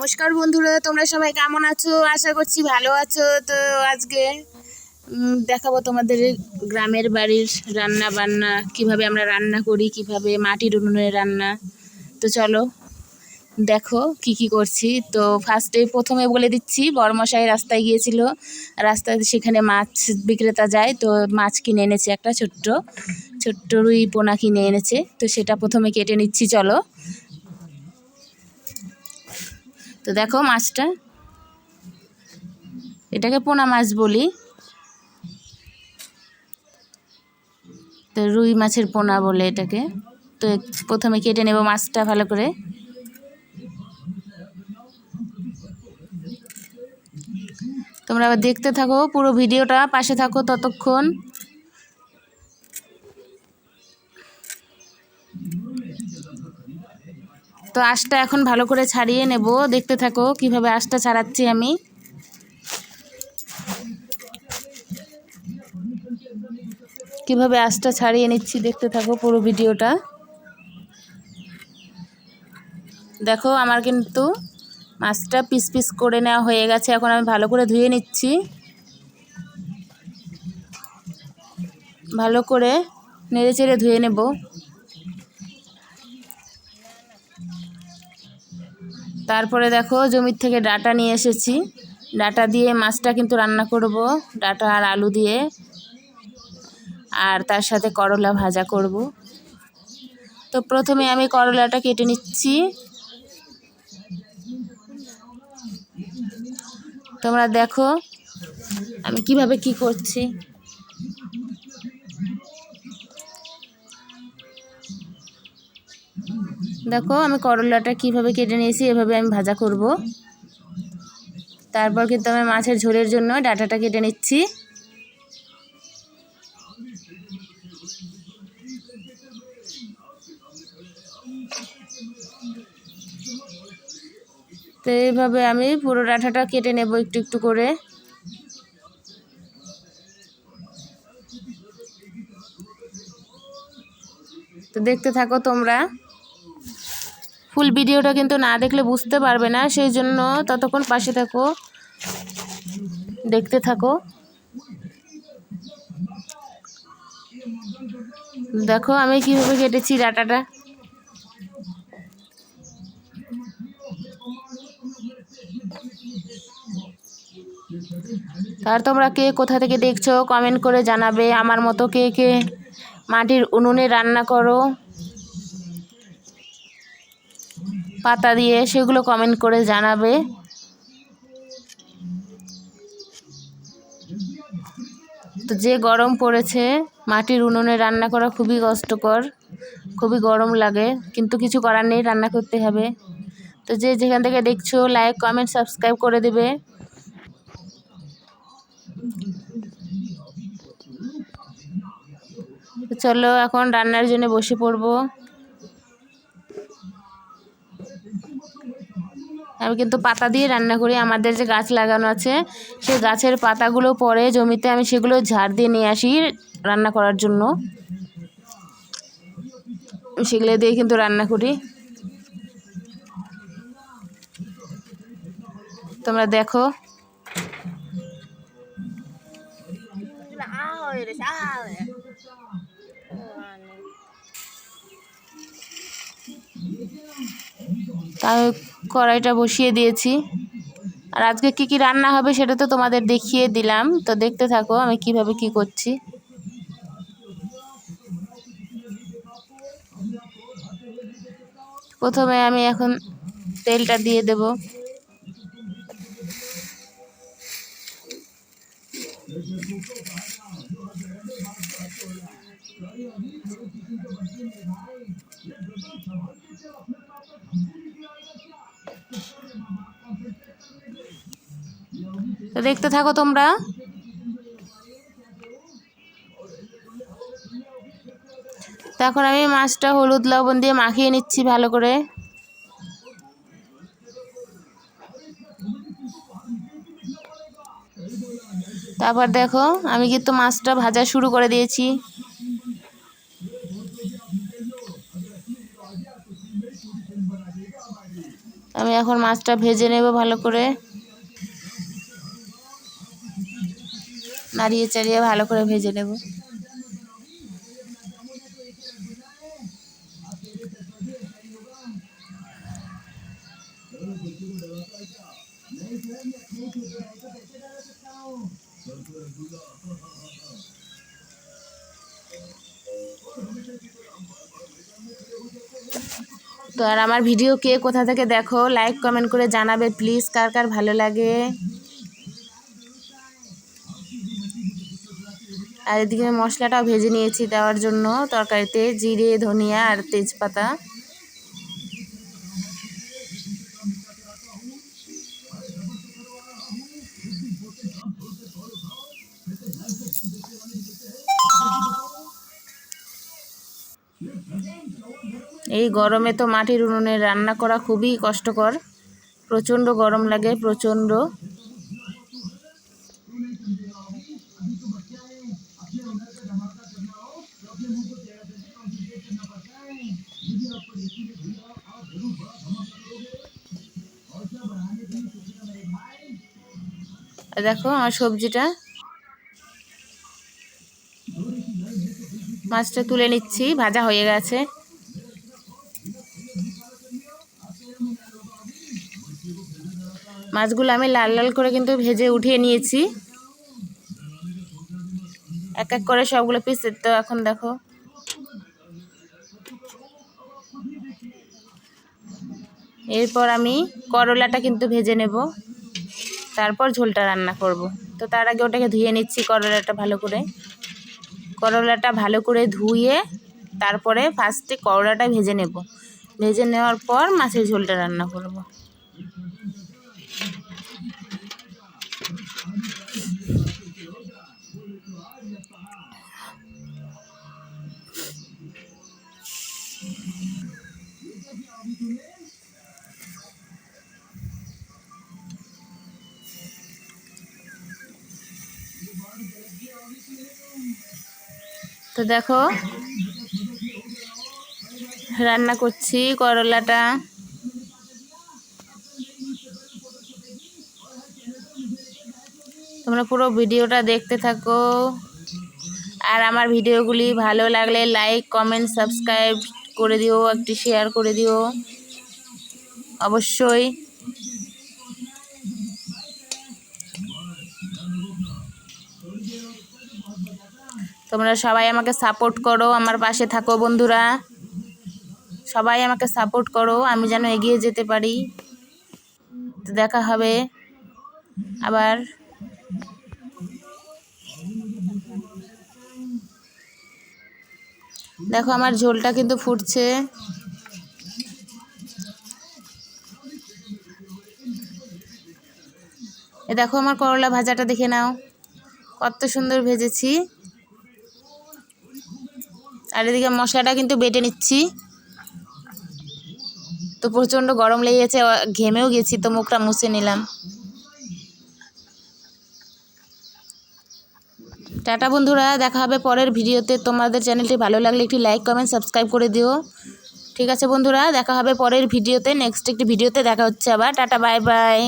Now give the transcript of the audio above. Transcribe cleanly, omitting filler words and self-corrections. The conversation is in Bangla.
নমস্কার বন্ধুরা, তোমরা সবাই কেমন আছো? আশা করছি ভালো আছো। তো আজকে দেখাবো তোমাদের গ্রামের বাড়ির রান্না বান্না, কিভাবে আমরা রান্না করি, কিভাবে মাটির উনুনে রান্না। তো চলো দেখো কি কি করছি। তো প্রথমে বলে দিচ্ছি, বড়মশাই রাস্তায় গিয়েছিল, রাস্তায় সেখানে মাছ বিক্রেতা যায়, তো মাছ কিনে এনেছে, একটা ছোট্ট রুই পোনা কিনে এনেছে। তো সেটা প্রথমে কেটে নিচ্ছি, চলো। তো দেখো মাছটা, এটাকে পোনা মাছ বলি, তো রুই মাছের পোনা বলে এটাকে। তো প্রথমে কেটে নেব মাছটা ভালো করে। তোমরা আবার দেখতে থাকো পুরো ভিডিওটা, পাশে থাকো ততক্ষণ। তো আঁশটা এখন ভালো করে ছাড়িয়ে নেব, দেখতে থাকো কিভাবে আঁশটা ছাড়াচ্ছি আমি। কিভাবে আঁশটা ছাড়িয়ে নিচ্ছি দেখতে থাকো পুরো ভিডিওটা। দেখো আমার কিন্তু মাছটা পিস পিস করে নেওয়া হয়ে গেছে। এখন আমি ভালো করে ধুয়ে নিচ্ছি, ভালো করে নেড়ে চেড়ে ধুয়ে নেব। তারপরে দেখো জমির থেকে ডাঁটা নিয়ে এসেছি, ডাঁটা দিয়ে মাছটা কিন্তু রান্না করব, ডাঁটা আর আলু দিয়ে, আর তার সাথে করলা ভাজা করব। তো প্রথমে আমি করলাটা কেটে নিচ্ছি। তোমরা দেখো আমি কিভাবে কি করছি। দেখো আমি করলাটা কিভাবে কেটে নিয়েছি, এভাবে আমি ভাজা করব। তারপর কিন্তু আমি মাছের ঝোলের জন্য ডাঁটাটা কেটে নিচ্ছি। তো এইভাবে আমি পুরো ডাঁটাটা কেটে নেব একটু একটু করে। তো দেখতে থাকো তোমরা, ফুল ভিডিওটা কিন্তু না দেখলে বুঝতে পারবে না, সেই জন্য ততক্ষণ পাশে থাকো, দেখতে থাকো। দেখো আমি কিভাবে কেটেছি ডাঁটাটা। আর তোমরা কে কোথা থেকে দেখছো কমেন্ট করে জানাবে। আমার মতো কে কে মাটির উনুনে রান্না করো পাতা দিয়ে, সেগুলো কমেন্ট করে জানাবে। তো যে গরম পড়েছে, মাটির উনুনে রান্না করা খুবই কষ্টকর, খুবই গরম লাগে, কিন্তু কিছু করার নেই, রান্না করতে হবে। তো যে যেখান থেকে দেখছো লাইক কমেন্ট সাবস্ক্রাইব করে দেবে। চলো এখন রান্নার জন্য বসে পড়বো। আমি কিন্তু পাতা দিয়ে রান্না করি, আমাদের যে গাছ লাগানো আছে সেই গাছের পাতাগুলো পড়ে জমিতে, আমি সেগুলো ঝাড় দিয়ে নিয়ে আসি রান্না করার জন্য, সেগুলো দিয়ে কিন্তু রান্না করি। তোমরা দেখো তাই কড়াইটা বসিয়ে দিয়েছি। আর আজকে কি কি রান্না হবে সেটা তো তোমাদের দেখিয়ে দিলাম, তো দেখতে থাকো আমি কিভাবে কি করছি। প্রথমে আমি এখন তেলটা দিয়ে দেব। তো দেখতে থাকো তোমরা। তখন আমি মাছটা হলুদ লবণ দিয়ে মাখিয়ে নিচ্ছি ভালো করে। তারপর দেখো আমি কিন্তু মাছটা ভাজা শুরু করে দিয়েছি। আমি এখন মাছটা ভেজে নেব ভালো করে, নাড়িয়ে চাড়িয়ে ভালো করে ভেজে নেব। তো আর আমার ভিডিও কে কোথা থেকে দেখো লাইক কমেন্ট করে জানাবে প্লিজ, কার কার ভালো লাগে। আর এদিকে মশলাটাও ভেজে নিয়েছি দেওয়ার জন্য তরকারিতে, জিরে ধনিয়া আর তেজপাতা। এই গরমে তো মাটির উনুনে রান্না করা খুবই কষ্টকর, প্রচণ্ড গরম লাগে, প্রচণ্ড। দেখো আমার সবজিটা, মাছটা তুলে নিচ্ছি, ভাজা হয়ে গেছে। মাছগুলো আমি লাল লাল করে কিন্তু ভেজে উঠিয়ে নিয়েছি, এক এক করে সবগুলো পিস। তো এখন দেখো এরপর আমি করলাটা কিন্তু ভেজে নেব, তারপর ঝোলটা রান্না করব। তো তার আগে ওটাকে ধুয়ে নিচ্ছি করলাটা ভালো করে। করলাটা ভালো করে ধুয়ে তারপরে ফার্স্টে করলাটা ভেজে নেব, ভেজে নেওয়ার পর মাছের ঝোলটা রান্না করব। তো দেখো রান্না করছি করলাটা। তোমরা পুরো ভিডিওটা দেখতে থাকো, আর আমার ভিডিওগুলি ভালো লাগলে লাইক কমেন্ট সাবস্ক্রাইব করে দিও, একটি শেয়ার করে দিও অবশ্যই। তোমরা সবাই আমাকে সাপোর্ট করো, আমার পাশে থাকো বন্ধুরা, সবাই আমাকে সাপোর্ট করো, আমি যেন এগিয়ে যেতে পারি। তো দেখা হবে আবার। দেখো আমার ঝোলটা কিন্তু ফুটছে। এ দেখো আমার করলা ভাজাটা দেখে নাও, কত সুন্দর ভেজেছি। আর এদিকে মশলাটা কিন্তু বেটে নিচ্ছি। তো প্রচণ্ড গরম লেগেছে, ঘেমেও গেছি, তো মুখটা মুছে নিলাম। টাটা বন্ধুরা, দেখা হবে পরের ভিডিওতে। তোমাদের চ্যানেলটি ভালো লাগলে একটি লাইক কমেন্ট সাবস্ক্রাইব করে দিও। ঠিক আছে বন্ধুরা, দেখা হবে পরের ভিডিওতে, নেক্সট একটি ভিডিওতে দেখা হচ্ছে আবার। Tata bye bye.